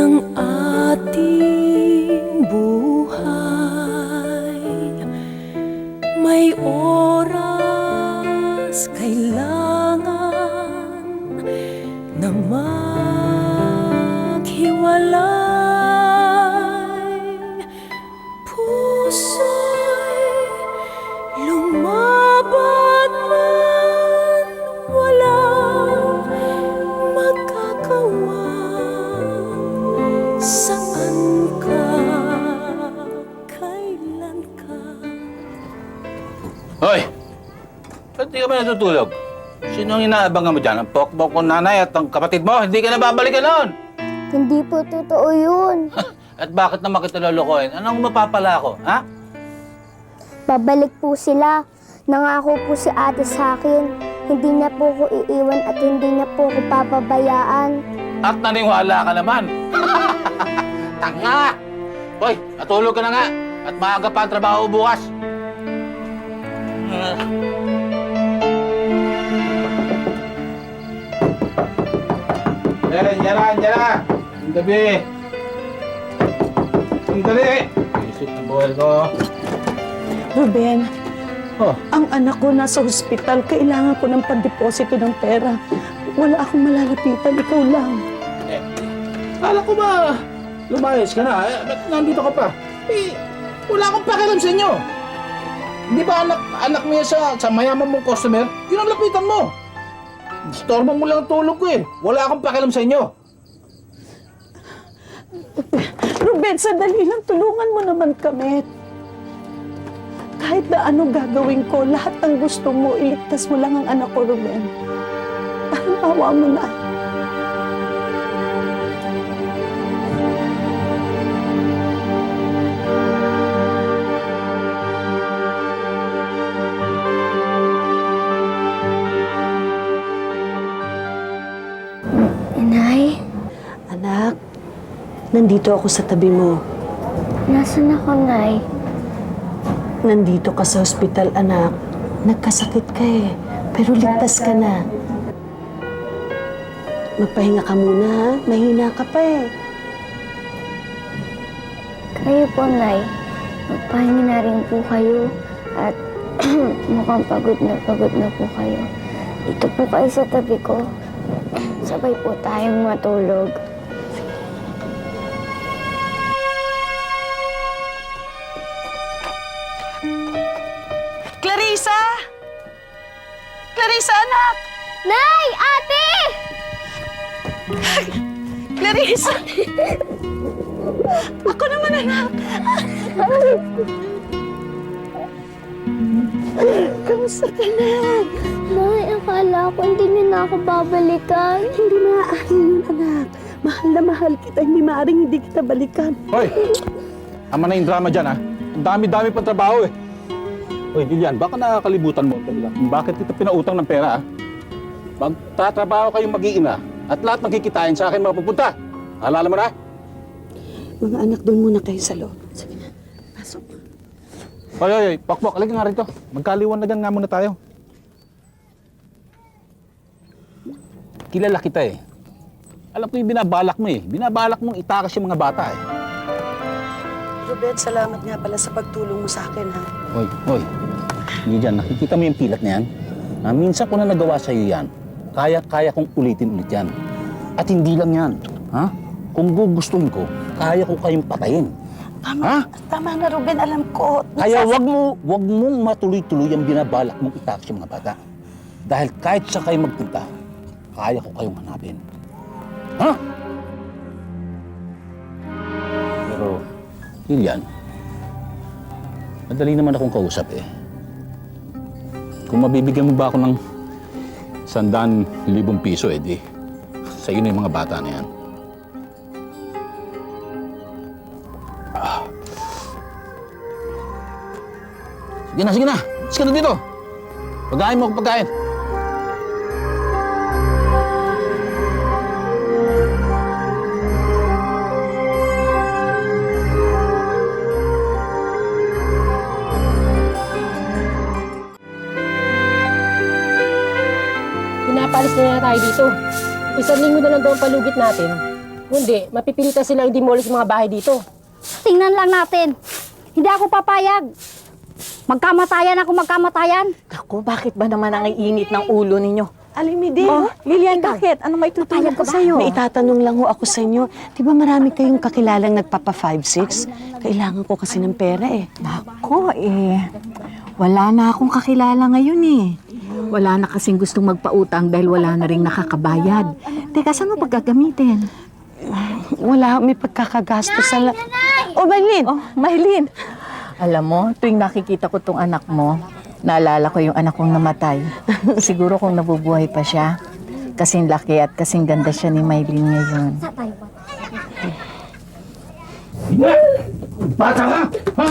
ng ating buhay, may oras kailangan na maghiwalay. Puso'y lumaban man, walang magagawa. Saan ka, kailan ka? Hoy! Ba't di ka ba natutulog? Sino ang inaabangan mo dyan? Ang pokpok kong nanay at ang kapatid mo? Hindi ka na babalikan noon! Hindi po totoo yun. At bakit naman kita lolokohin? Anong mapapala ko, ha? Babalik po sila. Nangako po si ate sa akin. Hindi niya po ko iiwan at hindi niya po ko papabayaan. At naniwala ka naman! Tanga! Hoy, natulog ka na nga! At maaga pa ang trabaho bukas! Yan na! Ang gabi! Ang dali! Isip ng buhay ko. Ruben, Oh, ang anak ko nasa hospital. Kailangan ko ng pandeposito ng pera. Wala akong malalapitan, ikaw lang. kala ko ba lumayas ka na? Ba't nandito ka pa? Wala akong pakialam sa inyo. Di ba anak mo yan sa mayaman mong customer? Yun ang lapitan mo. Disturbo mo lang ang tulog ko eh. Wala akong pakialam sa inyo. Ruben, sandali lang. Tulungan mo naman kami. Kahit na anong gagawin ko, lahat ng gusto mo, iligtas mo lang ang anak ko, Ruben. Parang awa mo na. Inay, Anak, nandito ako sa tabi mo. nasan ako, Nay? Nandito ka sa hospital, anak. Nagkasakit ka eh, pero ligtas ka na. Magpahinga ka muna, ha? Mahina ka pa eh. Kayo po, Nay. Magpahingi na rin po kayo. At mukhang pagod na po kayo. Dito po kayo sa tabi ko. Sabay po tayong matulog. Clarissa! Clarissa, anak! Nay! Ate! Clarissa! Ako naman, anak! Kamusta ka na? Nay, akala ko hindi niyo na ako babalikan. Hindi maaari yun, anak. Mahal na mahal kita. Hindi maaaring hindi kita balikan. Hoy! Tama na yung drama dyan ha. Ang dami-dami pang trabaho eh. Hoy, Lilian, baka nakakalimutan mo talaga kung bakit kita pinautang ng pera ha. Magtatrabaho kayong mag-iina at lahat magkikitain sa akin mapupunta. Alala mo na? Mga anak, doon muna kayo sa loob. Sige na. Pasok. Hoy, Pokpok, alika nga rito. Magkaliwanagan nga muna tayo. Kilala kita eh. Alam ko yung binabalak mo eh. Binabalak mong itakas yung mga bata eh. Ruben, salamat nga pala sa pagtulong mo sa akin, ha? Hoy. Hindi dyan, nakikita mo yung pilat na yan? Minsan ko na nagawa sa'yo yan. Kaya kong ulitin ulit yan. At hindi lang yan. Ha? Kung gugustuhin ko, kaya ko kayong patayin. Tama na, Ruben. Alam ko. Kaya wag mong matuloy-tuloy ang binabalak mong itakas yung mga bata. Dahil kahit sa kayo magpunta, kaya ko kayong hanapin. Ha? Pero, Lilian, madali naman akong kausap eh. Kung mabibigyan mo ba ako ng 100,000 piso, di sa'yo na yung mga bata na yan. Sige na. Sige na dito. Pagkain mo ako pagkain. Pinapalis na tayo dito. Isang linggo na lang daw ang palugit natin. Kundi, mapipilitan silang i-demolish yung mga bahay dito. Tingnan lang natin. Hindi ako papayag. Magkamatayan ako, magkamatayan. Ako, bakit ba naman ang iinit ng ulo ninyo? Alimide, Lilian, bakit? Ano may tutulong ko sa'yo? may itatanong lang ho ako sa inyo. Di ba marami kayong kakilalang nagpapa 5-6? Kailangan ko kasi ng pera eh. Ako, wala na akong kakilala ngayon eh. Wala na kasing gustong magpautang dahil wala na rin nakakabayad. Teka, saan mo paggagamitin? Wala, may pagkakagasto sa... Oh, Maylin! Oh, Maylin. Alam mo, tuwing nakikita ko tong anak mo, naalala ko yung anak kong namatay. Siguro kung nabubuhay pa siya, kasing laki at kasing ganda siya ni Maylin ngayon. Hindi! Bata ka! Ha?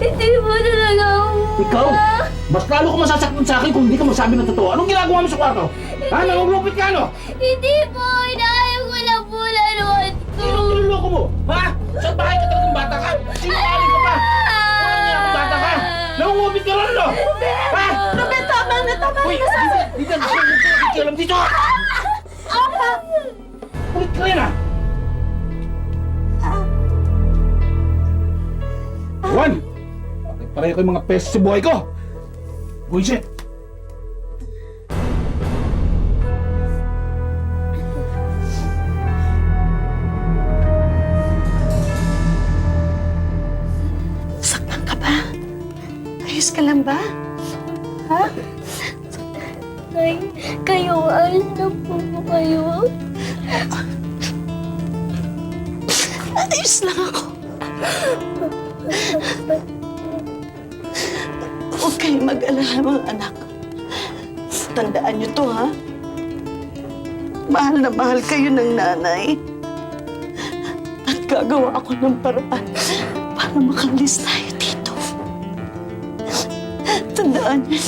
Hindi po talaga ako. Ikaw? Mas lalo ko masasaktan sa akin kung hindi ka magsabi ng totoo. Anong ginagawa mo sa kwarto? Ha? Nangungulupit ka, no? Hindi po. Inaayos ko lang po laruan ko. Anong niloloko mo? Ha? Saan bahay ka talagang bata ka? Sinungaling ka pa? Walang niya akong bata ka? Nangungulupit ka rin, no? Ha? Ruben, tama na, tama Uy! Dito! Dito! Dito! Ulit ka rin, ah! Juan! Pareho ko yung mga pesos sa buhay ko! Bullshit! Saktan ka ba? Ayos ka lang ba? Nay, kayo, alis na po kayo. Ayos lang ako. Huwag kayong mag-alala, mga anak. Tandaan niyo to, ha? Mahal na mahal kayo ng nanay. At gagawa ako ng paraan para makalis tayo dito. Tandaan niyo.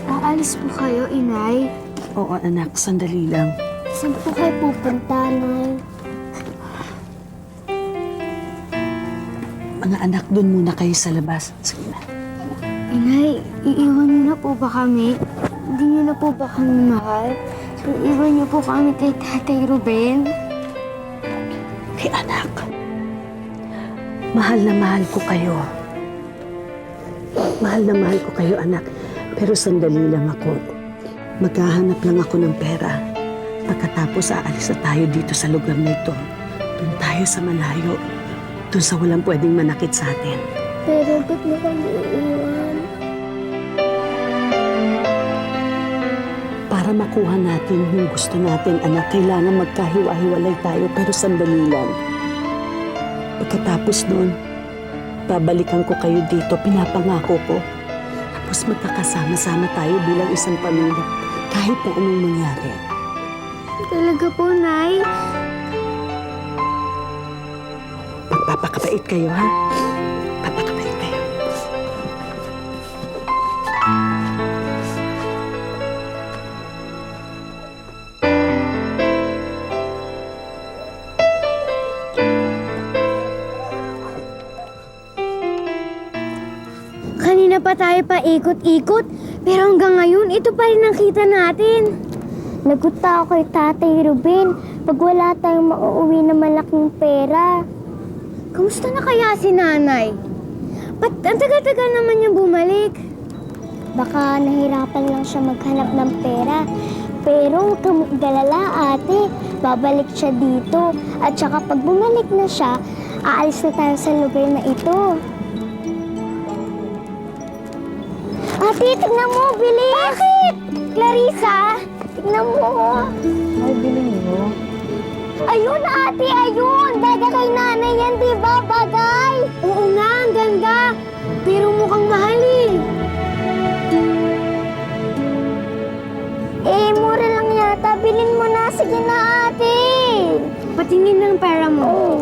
Aalis po kayo, Inay. Oo, anak. Sandali lang. Saan po kayo pupunta, Nay? Mga anak, doon muna kayo sa labas. Sige na. Inay, iiwan niyo na po ba kami? Hindi niyo na po ba kami mahal? Iiwan niyo po kami kay Tatay Ruben? Hey, anak. Mahal na mahal ko kayo. Mahal na mahal ko kayo, anak. Pero sandali lang ako. Maghahanap lang ako ng pera. Pagkatapos aalis na tayo dito sa lugar na ito. Doon tayo sa malayo. Doon sa walang pwedeng manakit sa atin. Pero ba't mo kami iiwan? Para makuha natin yung gusto natin, anak, kailangan magkahiwa-hiwalay tayo. Pero sandali lang. Pagkatapos noon, babalikan ko kayo dito. Pinapangako ko. Tapos magkakasama-sama tayo bilang isang pamilya. Kahit na anong mangyari. Talaga po, Nay? Magpapakabait kayo, ha? Papakabait kayo. Kanina pa tayo pa ikot-ikot, pero hanggang ngayon, ito pa rin ang kita natin. Naguta ako kay Tatay Ruben pag wala tayong mauuwi na malaking pera. Kamusta na kaya si Nanay? Ba't ang tagal-tagal naman niyang bumalik? Baka nahirapan lang siya maghanap ng pera. Pero huwag kang mag-alala, ate. Babalik siya dito. At saka pag bumalik na siya, aalis na tayo sa lugar na ito. Ate, tignan mo, bilis! Bakit? Clarissa, tignan mo. Ay, bilhin mo. Ayun, ate, ayun! Bagay kay nanay yan, di ba? Bagay! Oo nga, ang ganda. Pero mukhang mahal eh. Mura lang yata. Bilhin mo na. Sige na, ate. Patingin ng pera mo.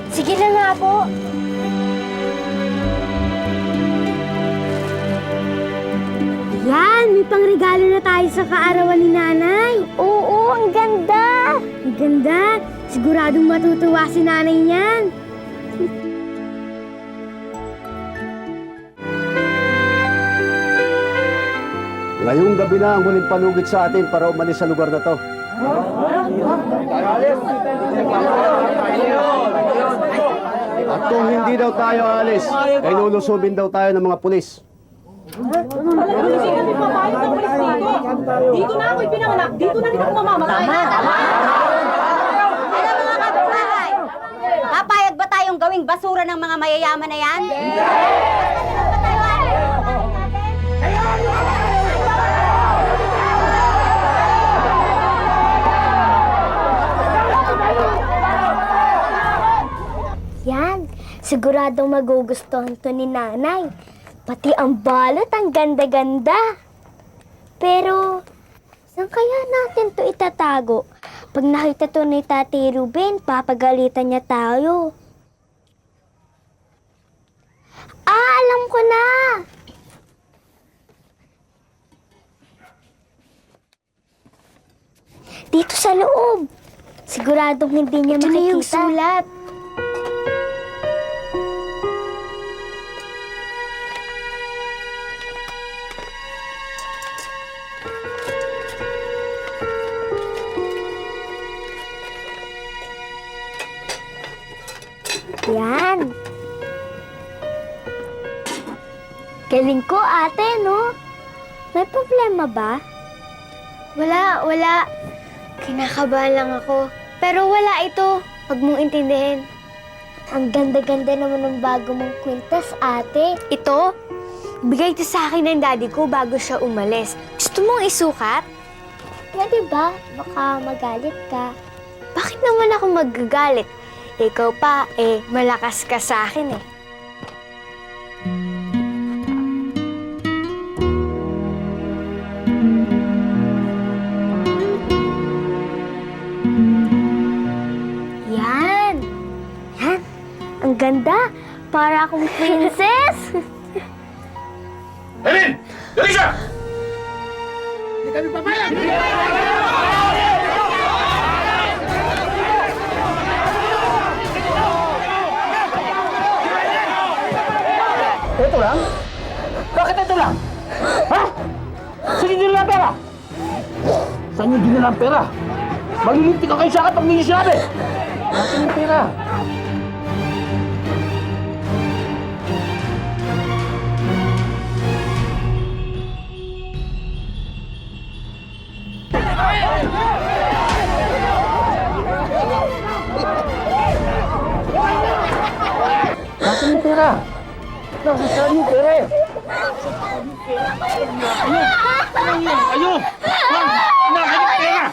Sige na nga po. Yan, may pangregalo na tayo sa kaarawan ni nanay. Oo, ang ganda. Ang ganda. Siguradong matutuwa si nanay niyan. Ngayong gabi na ang huling panugid sa atin para umalis sa lugar na to. At kung hindi daw tayo alis, ay lulusubin daw tayo ng mga pulis. Dito na ako ipinanganak. Dito na rin ako mamamatay. Alam mga kapitbahay, papayag ba tayong gawing basura ng mga mayayaman na yan? Yan, siguradong magugustuhan to ni nanay. Pati ang balot, ang ganda-ganda. Pero, saan kaya natin to itatago? Pag nakita to ni Tati Ruben, papagalitan niya tayo. Alam ko na! Dito sa loob. Siguradong hindi niya makikita. Ito na yung sulat. Yan. Galing ko, ate, no? May problema ba? Wala. Kinakabahan lang ako. Pero wala ito. Huwag mong intindihin. Ang ganda-ganda naman ng bago mong kwintas, ate. Ito? Bigay ito sa akin ng daddy ko bago siya umalis. Gusto mong isukat? Pwede ba? Baka magalit ka. Bakit naman ako magagalit? Ikaw pa, malakas ka sa akin eh. Yan. Ang ganda. Para akong princess. Erin! Dali siya! Hindi kami papayag! Ito lang? Bakit ito lang? Ha? Saan yung dinala ang pera? Saan yung dinala ang pera? Maglilintik ka kayo sa akin pag hindi niyo sinabi! Nasaan yung pera? Nasaan yung pera? Nasaan yung pera? Ayun! Nasaan yung pera?